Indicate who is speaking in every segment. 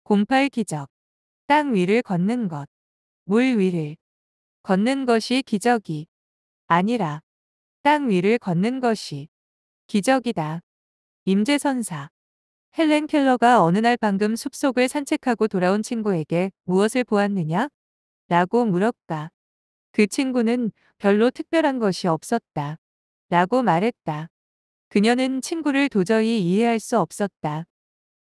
Speaker 1: 08 기적. 땅 위를 걷는 것. 물 위를 걷는 것이 기적이 아니라 땅 위를 걷는 것이 기적이다. 임재선사. 헬렌 켈러가 어느 날 방금 숲속을 산책하고 돌아온 친구에게 무엇을 보았느냐? 라고 물었다. 그 친구는 별로 특별한 것이 없었다. 라고 말했다. 그녀는 친구를 도저히 이해할 수 없었다.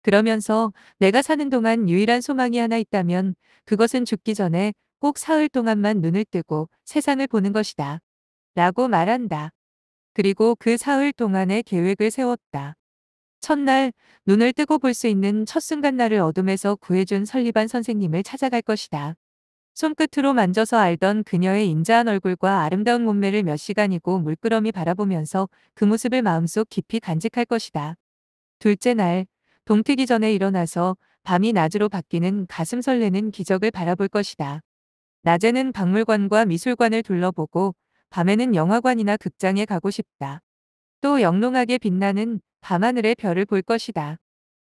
Speaker 1: 그러면서 내가 사는 동안 유일한 소망이 하나 있다면 그것은 죽기 전에 꼭 사흘 동안만 눈을 뜨고 세상을 보는 것이다. 라고 말한다. 그리고 그 사흘 동안의 계획을 세웠다. 첫날, 눈을 뜨고 볼 수 있는 첫 순간 나를 어둠에서 구해준 설리반 선생님을 찾아갈 것이다. 손끝으로 만져서 알던 그녀의 인자한 얼굴과 아름다운 몸매를 몇 시간이고 물끄러미 바라보면서 그 모습을 마음속 깊이 간직할 것이다. 둘째 날, 동트기 전에 일어나서 밤이 낮으로 바뀌는 가슴 설레는 기적을 바라볼 것이다. 낮에는 박물관과 미술관을 둘러보고 밤에는 영화관이나 극장에 가고 싶다. 또 영롱하게 빛나는 밤하늘의 별을 볼 것이다.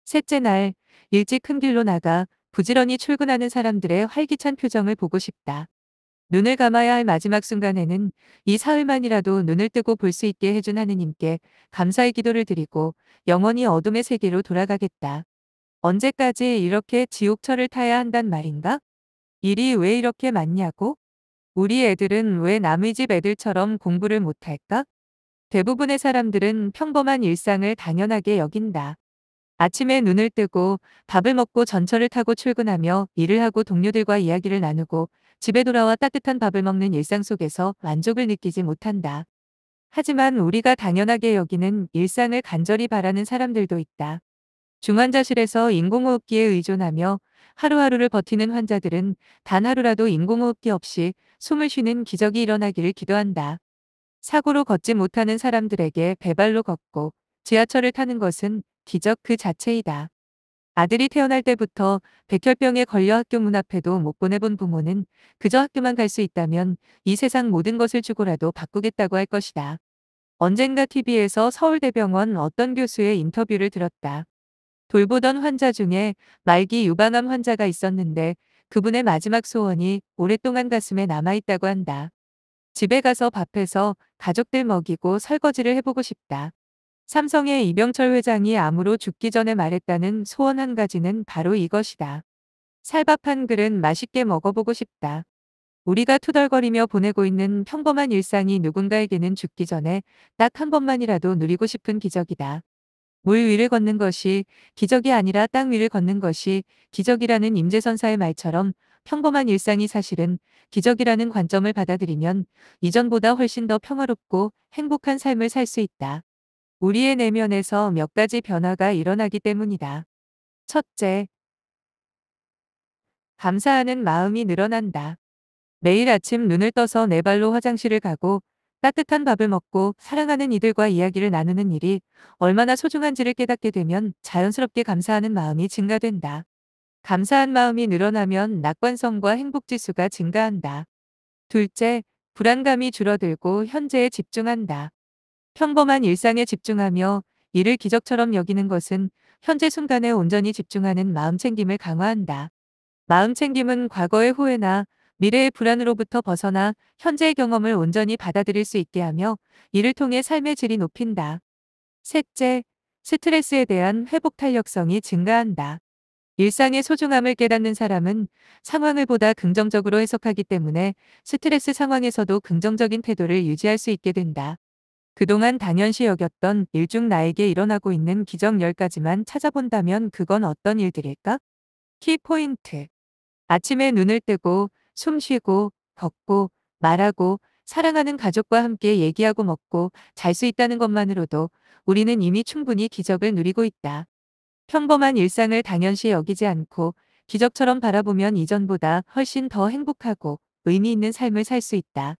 Speaker 1: 셋째 날, 일찍 큰 길로 나가 부지런히 출근하는 사람들의 활기찬 표정을 보고 싶다. 눈을 감아야 할 마지막 순간에는 이 사흘만이라도 눈을 뜨고 볼 수 있게 해준 하느님께 감사의 기도를 드리고 영원히 어둠의 세계로 돌아가겠다. 언제까지 이렇게 지옥철을 타야 한단 말인가? 일이 왜 이렇게 많냐고? 우리 애들은 왜 남의 집 애들처럼 공부를 못할까? 대부분의 사람들은 평범한 일상을 당연하게 여긴다. 아침에 눈을 뜨고 밥을 먹고 전철을 타고 출근하며 일을 하고 동료들과 이야기를 나누고 집에 돌아와 따뜻한 밥을 먹는 일상 속에서 만족을 느끼지 못한다. 하지만 우리가 당연하게 여기는 일상을 간절히 바라는 사람들도 있다. 중환자실에서 인공호흡기에 의존하며 하루하루를 버티는 환자들은 단 하루라도 인공호흡기 없이 숨을 쉬는 기적이 일어나기를 기도한다. 사고로 걷지 못하는 사람들에게 배발로 걷고 지하철을 타는 것은 기적 그 자체이다. 아들이 태어날 때부터 백혈병에 걸려 학교 문 앞에도 못 보내본 부모는 그저 학교만 갈 수 있다면 이 세상 모든 것을 주고라도 바꾸겠다고 할 것이다. 언젠가 TV에서 서울대병원 어떤 교수의 인터뷰를 들었다. 돌보던 환자 중에 말기 유방암 환자가 있었는데 그분의 마지막 소원이 오랫동안 가슴에 남아있다고 한다. 집에 가서 밥해서 가족들 먹이고 설거지를 해보고 싶다. 삼성의 이병철 회장이 암으로 죽기 전에 말했다는 소원 한 가지는 바로 이것이다. 쌀밥 한 그릇 맛있게 먹어보고 싶다. 우리가 투덜거리며 보내고 있는 평범한 일상이 누군가에게는 죽기 전에 딱 한 번만이라도 누리고 싶은 기적이다. 물 위를 걷는 것이 기적이 아니라 땅 위를 걷는 것이 기적이라는 임재선사의 말처럼 평범한 일상이 사실은 기적이라는 관점을 받아들이면 이전보다 훨씬 더 평화롭고 행복한 삶을 살 수 있다. 우리의 내면에서 몇 가지 변화가 일어나기 때문이다. 첫째, 감사하는 마음이 늘어난다. 매일 아침 눈을 떠서 내 발로 화장실을 가고 따뜻한 밥을 먹고 사랑하는 이들과 이야기를 나누는 일이 얼마나 소중한지를 깨닫게 되면 자연스럽게 감사하는 마음이 증가된다. 감사한 마음이 늘어나면 낙관성과 행복지수가 증가한다. 둘째, 불안감이 줄어들고 현재에 집중한다. 평범한 일상에 집중하며 이를 기적처럼 여기는 것은 현재 순간에 온전히 집중하는 마음챙김을 강화한다. 마음챙김은 과거의 후회나 미래의 불안으로부터 벗어나 현재의 경험을 온전히 받아들일 수 있게 하며 이를 통해 삶의 질이 높인다. 셋째, 스트레스에 대한 회복 탄력성이 증가한다. 일상의 소중함을 깨닫는 사람은 상황을 보다 긍정적으로 해석하기 때문에 스트레스 상황에서도 긍정적인 태도를 유지할 수 있게 된다. 그동안 당연시 여겼던 일 중 나에게 일어나고 있는 기적 10가지만 찾아본다면 그건 어떤 일들일까? 키포인트. 아침에 눈을 뜨고 숨 쉬고 걷고 말하고 사랑하는 가족과 함께 얘기하고 먹고 잘 수 있다는 것만으로도 우리는 이미 충분히 기적을 누리고 있다. 평범한 일상을 당연시 여기지 않고 기적처럼 바라보면 이전보다 훨씬 더 행복하고 의미 있는 삶을 살 수 있다.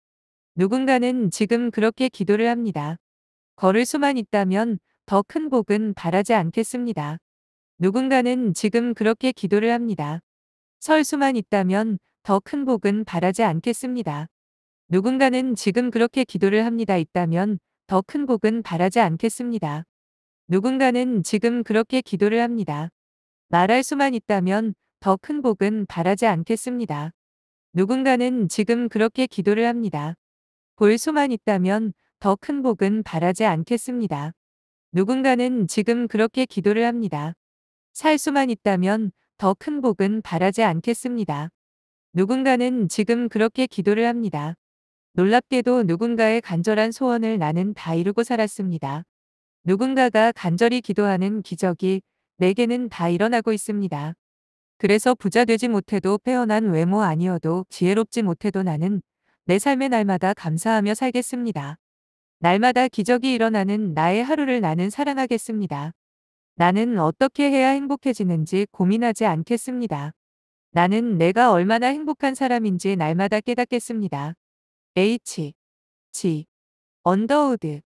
Speaker 1: 누군가는 지금 그렇게 기도를 합니다. 걸을 수만 있다면 더 큰 복은 바라지 않겠습니다. 누군가는 지금 그렇게 기도를 합니다. 설 수만 있다면 더 큰 복은 바라지 않겠습니다. 누군가는 지금 그렇게 기도를 합니다. 있다면 더 큰 복은 바라지 않겠습니다. 누군가는 지금 그렇게 기도를 합니다. 말할 수만 있다면 더 큰 복은 바라지 않겠습니다. 누군가는 지금 그렇게 기도를 합니다. 볼 수만 있다면 더 큰 복은 바라지 않겠습니다. 누군가는 지금 그렇게 기도를 합니다. 살 수만 있다면 더 큰 복은 바라지 않겠습니다. 누군가는 지금 그렇게 기도를 합니다. 놀랍게도 누군가의 간절한 소원을 나는 다 이루고 살았습니다. 누군가가 간절히 기도하는 기적이 내게는 다 일어나고 있습니다. 그래서 부자 되지 못해도 빼어난 외모 아니어도 지혜롭지 못해도 나는 내 삶의 날마다 감사하며 살겠습니다. 날마다 기적이 일어나는 나의 하루를 나는 사랑하겠습니다. 나는 어떻게 해야 행복해지는지 고민하지 않겠습니다. 나는 내가 얼마나 행복한 사람인지 날마다 깨닫겠습니다. H. G. 언더우드